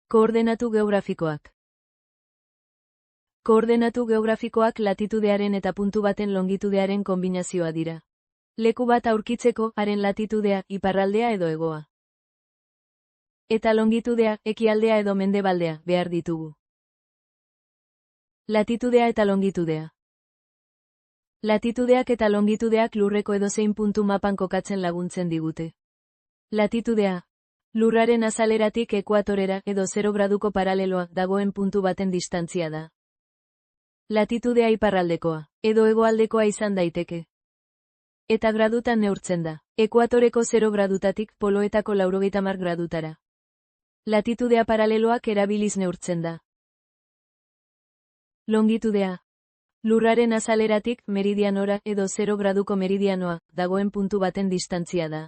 Koordenatu geografikoak. Koordenatu geografikoak latitudearen eta puntu baten longitudearen konbinazioa dira. Leku bat aurkitzeko, haren latitudea, iparraldea edo hegoa. Eta longitudea, ekialdea edo mendebaldea, behar ditugu. Latitudea eta longitudea. Latitudeak eta longitudeak lurreko edozein puntu mapan kokatzen laguntzen digute. Latitudea. Lurraren azaleratik ekuatorera edo 0 graduko paraleloa dagoen puntu baten distantzia da. Latitudea iparraldekoa, edo hegoaldekoa izan daiteke. Eta gradutan neurtzen da, ekuatoreko 0 gradutatik poloetako 90 gradutara. Latitudea paraleloak erabiliz neurtzen da. Longitudea. Lurraren azaleratik meridianora edo 0 graduko meridianoa dagoen puntu baten distantzia da.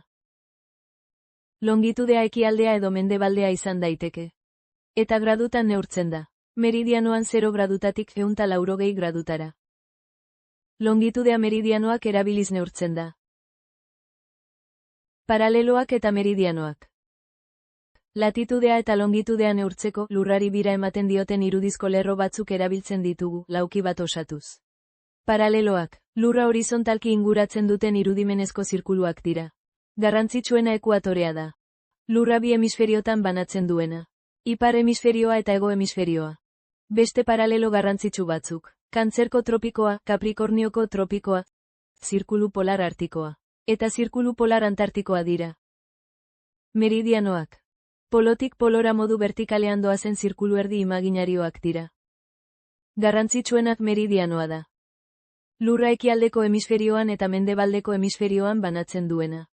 Longitudea ekialdea edo mendebaldea izan daiteke. Eta gradutan neurtzen da, meridianoan 0 gradutatik 180 gradutara. Longitudea meridianoak erabiliz neurtzen da. Paraleloak eta meridianoak. Latitudea eta longitudea neurtzeko lurrari bira ematen dioten irudizko lerro batzuk erabiltzen ditugu, lauki bat osatuz. Paraleloak, lurra horizontalki inguratzen duten irudimenezko zirkuluak dira. Garrantzitsuena ekuatorea da. Lurra bi hemisferiotan banatzen duena. Ipar hemisferioa eta hego hemisferioa. Beste paralelo garrantzitsu batzuk. Kantzerko tropikoa, Capricornioko tropikoa, zirkulu polar artikoa, eta zirkulu polar antartikoa dira. Meridianoak. Polotik polora modu vertikalean doazen zirkulu erdi imaginarioak dira. Garrantzitsuenak meridianoa da. Lurra ekialdeko hemisferioan eta mendebaldeko hemisferioan banatzen duena.